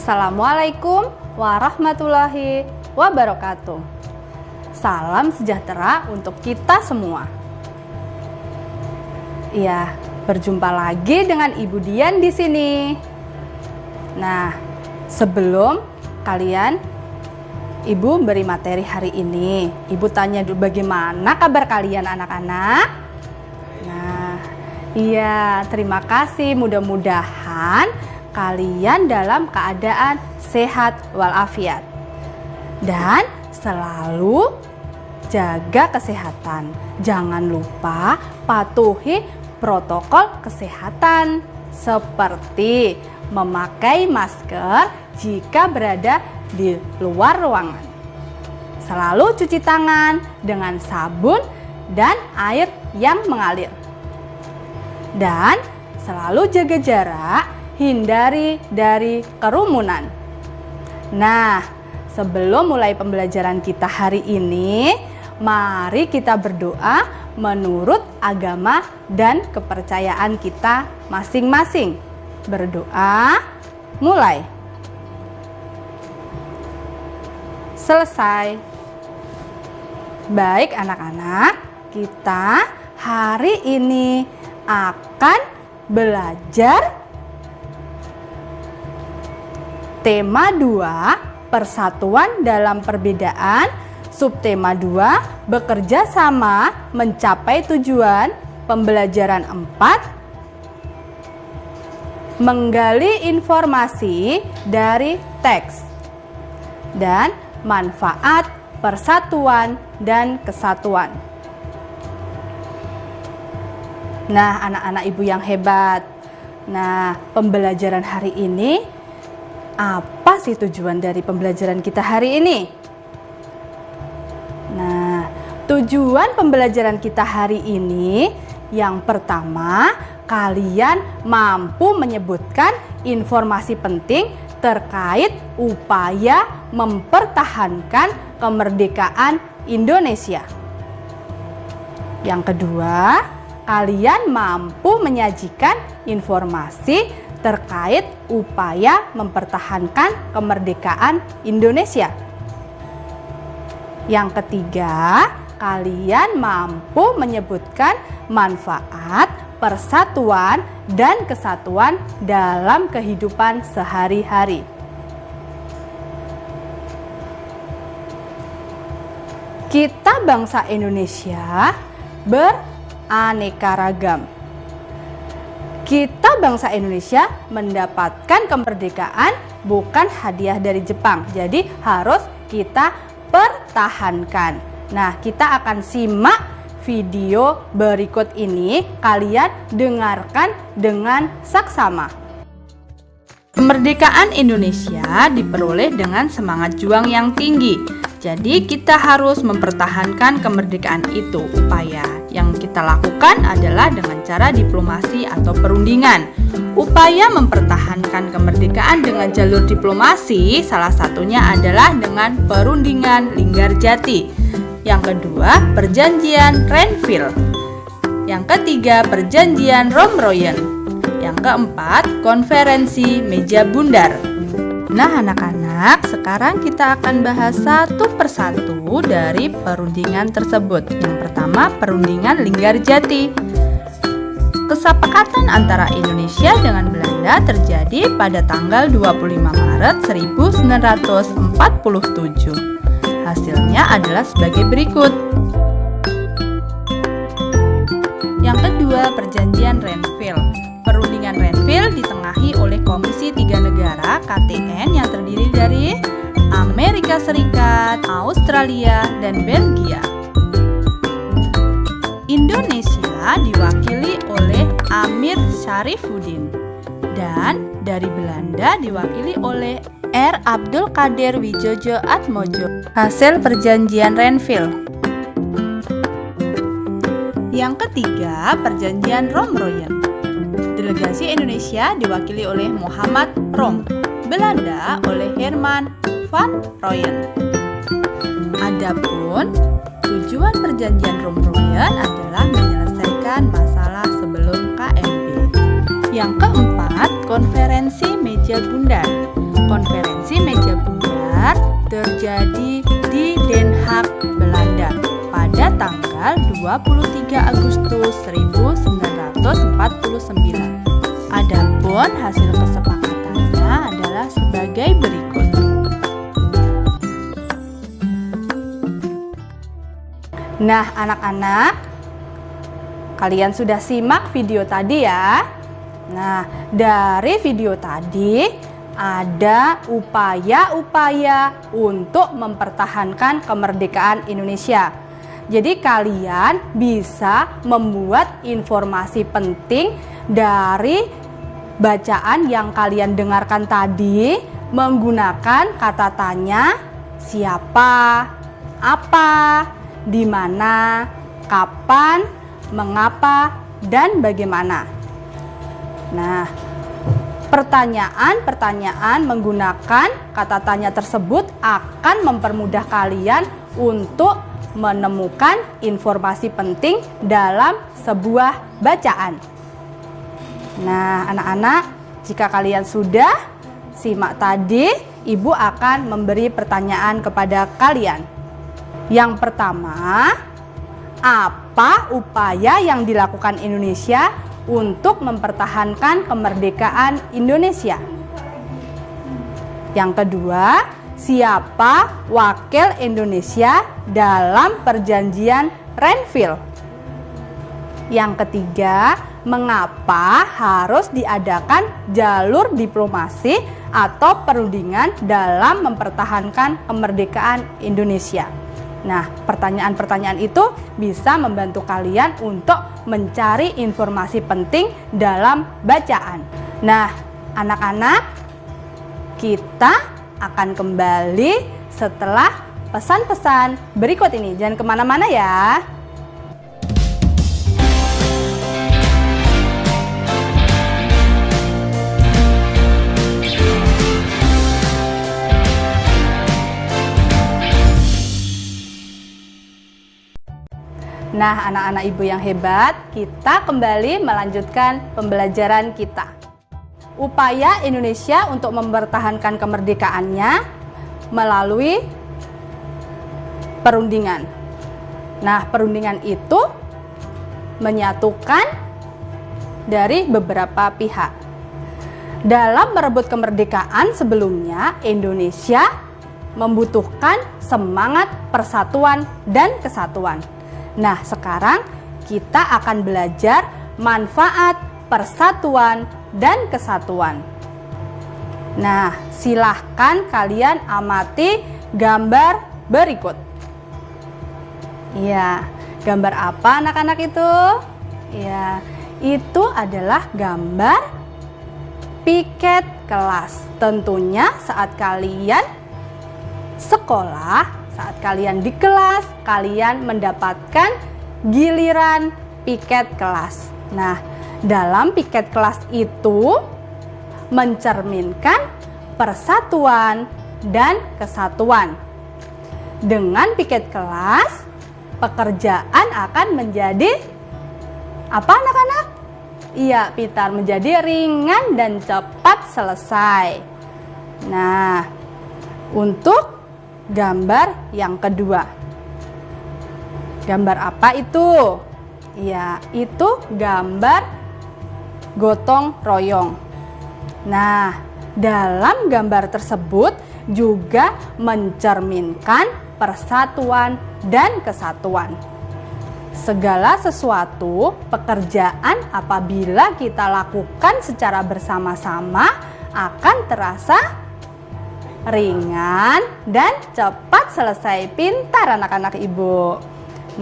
Assalamualaikum warahmatullahi wabarakatuh. Salam sejahtera untuk kita semua. Iya, berjumpa lagi dengan Ibu Dian di sini. Nah, sebelum kalian Ibu beri materi hari ini, Ibu tanya dulu bagaimana kabar kalian anak-anak? Nah, iya, terima kasih. Mudah-mudahan kalian dalam keadaan sehat walafiat. Dan selalu jaga kesehatan. Jangan lupa patuhi protokol kesehatan seperti memakai masker jika berada di luar ruangan. Selalu cuci tangan dengan sabun dan air yang mengalir. Dan selalu jaga jarak, hindari dari kerumunan. Nah, sebelum mulai pembelajaran kita hari ini, mari kita berdoa menurut agama dan kepercayaan kita masing-masing. Berdoa, mulai. Selesai. Baik anak-anak, kita hari ini akan belajar tema 2, persatuan dalam perbedaan. Subtema 2, bekerja sama mencapai tujuan. Pembelajaran 4, menggali informasi dari teks. Dan manfaat persatuan dan kesatuan. Nah, anak-anak Ibu yang hebat. Nah, pembelajaran hari ini, apa sih tujuan dari pembelajaran kita hari ini? Nah, tujuan pembelajaran kita hari ini yang pertama, kalian mampu menyebutkan informasi penting terkait upaya mempertahankan kemerdekaan Indonesia. Yang kedua, kalian mampu menyajikan informasi terkait upaya mempertahankan kemerdekaan Indonesia. Yang ketiga, kalian mampu menyebutkan manfaat persatuan dan kesatuan dalam kehidupan sehari-hari. Kita bangsa Indonesia beraneka ragam. Kita bangsa Indonesia mendapatkan kemerdekaan bukan hadiah dari Jepang. Jadi harus kita pertahankan. Nah, kita akan simak video berikut ini. Kalian dengarkan dengan saksama. Kemerdekaan Indonesia diperoleh dengan semangat juang yang tinggi. Jadi kita harus mempertahankan kemerdekaan itu. Upaya yang kita lakukan adalah dengan cara diplomasi atau perundingan. Upaya mempertahankan kemerdekaan dengan jalur diplomasi salah satunya adalah dengan perundingan Linggarjati. Yang kedua, perjanjian Renville. Yang ketiga, perjanjian Romroyen. Yang keempat, konferensi Meja Bundar. Nah anak-anak, sekarang kita akan bahas satu persatu dari perundingan tersebut. Yang pertama, perundingan Linggarjati. Kesepakatan antara Indonesia dengan Belanda terjadi pada tanggal 25 Maret 1947. Hasilnya adalah sebagai berikut. Yang kedua, perjanjian Renville. Perundingan Renville ditengahi oleh Komisi 3 Negara KTN yang terdiri dari Amerika Serikat, Australia, dan Belgia. Indonesia diwakili oleh Amir Syarifuddin dan dari Belanda diwakili oleh R. Abdul Qadir Widjojo Atmojo. Hasil perjanjian Renville. Yang ketiga, perjanjian Romroyen. Delegasi Indonesia diwakili oleh Muhammad Rom, Belanda oleh Herman van Rooyen. Adapun tujuan perjanjian Romroyen adalah menyelesaikan masalah sebelum KMB. Yang keempat, konferensi Meja Bundar. Konferensi meja bundar terjadi di Den Haag, Belanda pada tanggal 23 Agustus 1949. Adapun hasil kesepakatannya adalah sebagai berikut. Nah, anak-anak, kalian sudah simak video tadi ya? Nah, dari video tadi ada upaya-upaya untuk mempertahankan kemerdekaan Indonesia. Jadi kalian bisa membuat informasi penting dari bacaan yang kalian dengarkan tadi menggunakan kata tanya siapa, apa, di mana, kapan, mengapa, dan bagaimana. Nah, pertanyaan-pertanyaan menggunakan kata tanya tersebut akan mempermudah kalian untuk menemukan informasi penting dalam sebuah bacaan. Nah, anak-anak, jika kalian sudah simak tadi, Ibu akan memberi pertanyaan kepada kalian. Yang pertama, apa upaya yang dilakukan Indonesia untuk mempertahankan kemerdekaan Indonesia? Yang kedua, siapa wakil Indonesia dalam perjanjian Renville? Yang ketiga, mengapa harus diadakan jalur diplomasi atau perundingan dalam mempertahankan kemerdekaan Indonesia? Nah, pertanyaan-pertanyaan itu bisa membantu kalian untuk mencari informasi penting dalam bacaan. Nah, anak-anak, kita akan kembali setelah pesan-pesan berikut ini. Jangan kemana-mana ya. Nah, anak-anak Ibu yang hebat, kita kembali melanjutkan pembelajaran kita. Upaya Indonesia untuk mempertahankan kemerdekaannya melalui perundingan. Nah, perundingan itu menyatukan dari beberapa pihak. Dalam merebut kemerdekaan sebelumnya, Indonesia membutuhkan semangat persatuan dan kesatuan. Nah, sekarang kita akan belajar manfaat persatuan dan kesatuan. Nah, silahkan kalian amati gambar berikut. Iya, gambar apa anak-anak itu? Iya, itu adalah gambar piket kelas. Tentunya saat kalian sekolah, saat kalian di kelas, kalian mendapatkan giliran piket kelas. Nah, dalam piket kelas itu mencerminkan persatuan dan kesatuan. Dengan piket kelas, pekerjaan akan menjadi apa anak-anak? Iya, Pitar, menjadi ringan dan cepat selesai. Nah, untuk gambar yang kedua. Gambar apa itu? Ya, itu gambar gotong royong. Nah, dalam gambar tersebut juga mencerminkan persatuan dan kesatuan. Segala sesuatu, pekerjaan apabila kita lakukan secara bersama-sama akan terasa ringan dan cepat selesai. Pintar anak-anak Ibu.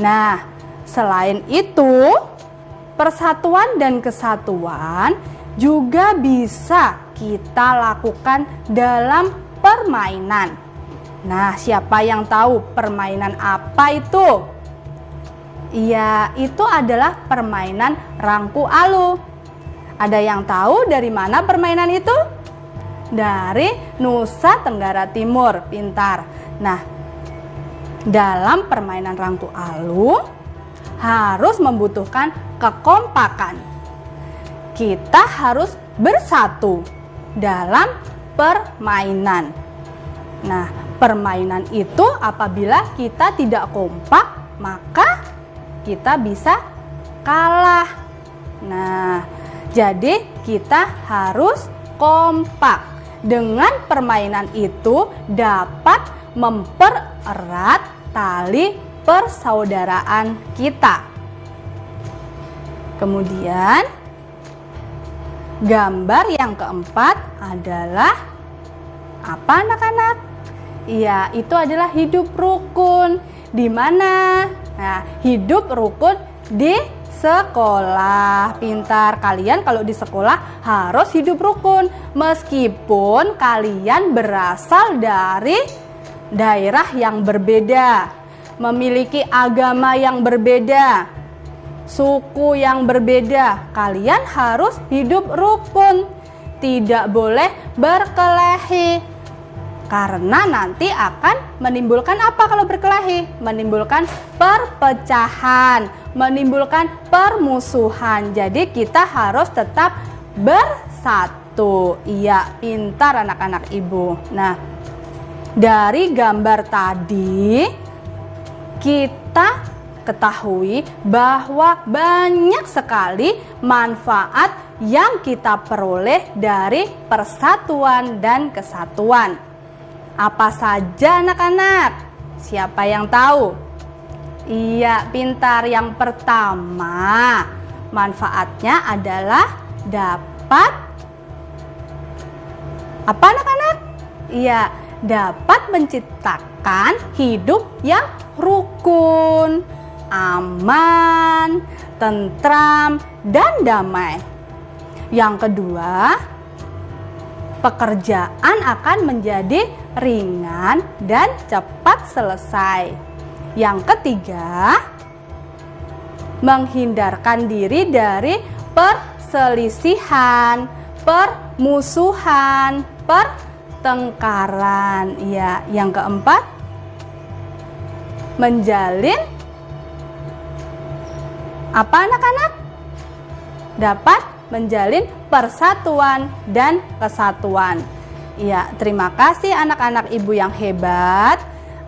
Nah, selain itu, persatuan dan kesatuan juga bisa kita lakukan dalam permainan. Nah, siapa yang tahu permainan apa itu? Iya, itu adalah permainan rangku alu. Ada yang tahu dari mana permainan itu? Dari Nusa Tenggara Timur. Pintar. Nah, dalam permainan rangku alu harus membutuhkan kekompakan. Kita harus bersatu dalam permainan. Nah, permainan itu apabila kita tidak kompak, maka kita bisa kalah. Nah, jadi kita harus kompak. Dengan permainan itu dapat mempererat tali persaudaraan kita. Kemudian, gambar yang keempat adalah apa, anak-anak? Iya, itu adalah hidup rukun. Di mana? Nah, hidup rukun di sekolah. Pintar, kalian kalau di sekolah harus hidup rukun meskipun kalian berasal dari daerah yang berbeda, memiliki agama yang berbeda, suku yang berbeda. Kalian harus hidup rukun, tidak boleh berkelahi. Karena nanti akan menimbulkan apa kalau berkelahi? Menimbulkan perpecahan, menimbulkan permusuhan. Jadi kita harus tetap bersatu. Iya, pintar anak-anak ibu. Nah, dari gambar tadi kita ketahui bahwa banyak sekali manfaat yang kita peroleh dari persatuan dan kesatuan. Apa saja anak-anak? Siapa yang tahu? Iya, pintar. Yang pertama, manfaatnya adalah dapat apa anak-anak? Iya, dapat menciptakan hidup yang rukun, aman, tentram, dan damai. Yang kedua, pekerjaan akan menjadi ringan dan cepat selesai. Yang ketiga, menghindarkan diri dari perselisihan, permusuhan, pertengkaran. Ya, yang keempat, menjalin apa anak-anak? Dapat menjalin persatuan dan kesatuan. Ya, terima kasih anak-anak ibu yang hebat.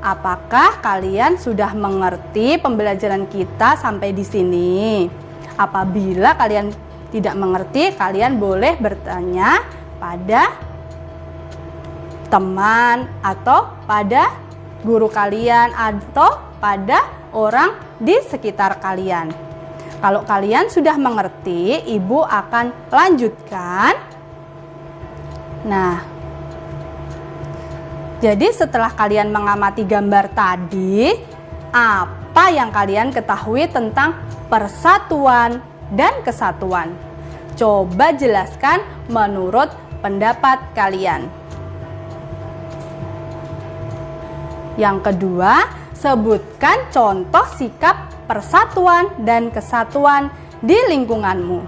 Apakah kalian sudah mengerti pembelajaran kita sampai di sini? Apabila kalian tidak mengerti, kalian boleh bertanya pada teman atau pada guru kalian atau pada orang di sekitar kalian. Kalau kalian sudah mengerti, ibu akan lanjutkan. Nah, jadi setelah kalian mengamati gambar tadi, apa yang kalian ketahui tentang persatuan dan kesatuan? Coba jelaskan menurut pendapat kalian. Yang kedua, sebutkan contoh sikap persatuan dan kesatuan di lingkunganmu.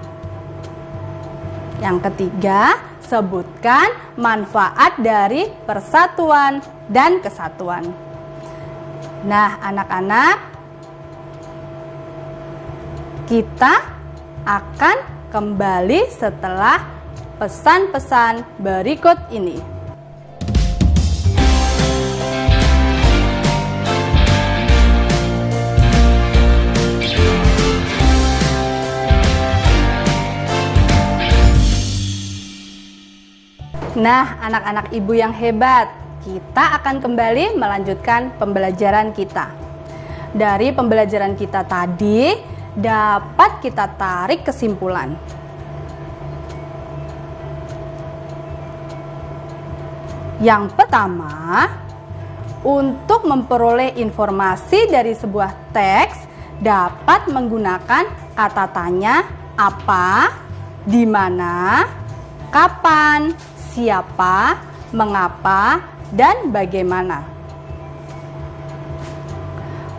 Yang ketiga, sebutkan manfaat dari persatuan dan kesatuan. Nah, anak-anak, kita akan kembali setelah pesan-pesan berikut ini. Nah, anak-anak ibu yang hebat, kita akan kembali melanjutkan pembelajaran kita. Dari pembelajaran kita tadi, dapat kita tarik kesimpulan. Yang pertama, untuk memperoleh informasi dari sebuah teks, dapat menggunakan kata tanya apa, di mana, kapan, siapa, mengapa, dan bagaimana.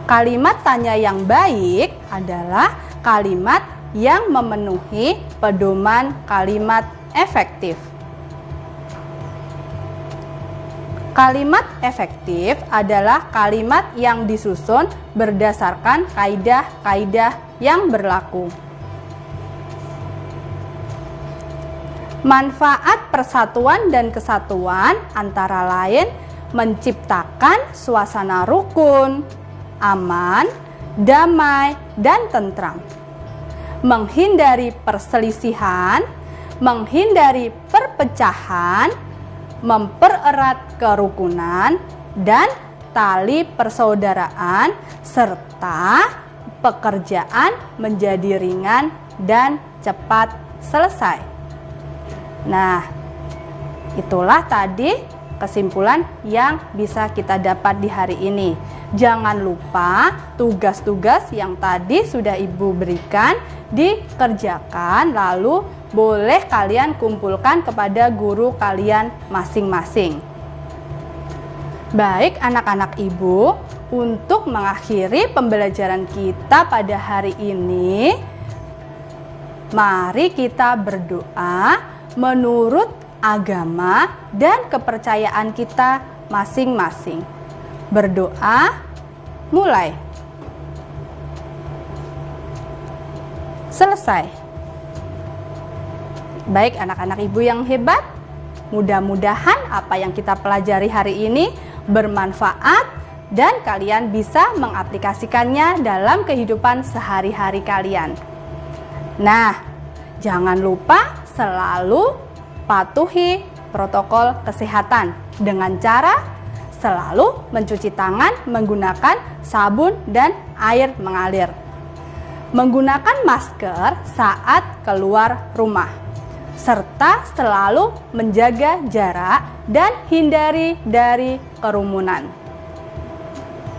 Kalimat tanya yang baik adalah kalimat yang memenuhi pedoman kalimat efektif. Kalimat efektif adalah kalimat yang disusun berdasarkan kaidah-kaidah yang berlaku. Manfaat persatuan dan kesatuan antara lain menciptakan suasana rukun, aman, damai, dan tentram. Menghindari perselisihan, menghindari perpecahan, mempererat kerukunan dan tali persaudaraan, serta pekerjaan menjadi ringan dan cepat selesai. Nah, itulah tadi kesimpulan yang bisa kita dapat di hari ini. Jangan lupa tugas-tugas yang tadi sudah Ibu berikan dikerjakan, lalu boleh kalian kumpulkan kepada guru kalian masing-masing. Baik anak-anak Ibu, untuk mengakhiri pembelajaran kita pada hari ini, mari kita berdoa menurut agama dan kepercayaan kita masing-masing. Berdoa mulai. Selesai. Baik anak-anak Ibu yang hebat, mudah-mudahan apa yang kita pelajari hari ini bermanfaat dan kalian bisa mengaplikasikannya dalam kehidupan sehari-hari kalian. Nah, jangan lupa selalu patuhi protokol kesehatan dengan cara selalu mencuci tangan menggunakan sabun dan air mengalir. Menggunakan masker saat keluar rumah, serta selalu menjaga jarak dan hindari dari kerumunan.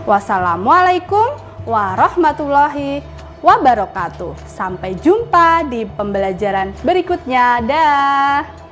Wassalamualaikum warahmatullahi wabarakatuh. Sampai jumpa di pembelajaran berikutnya. Dah.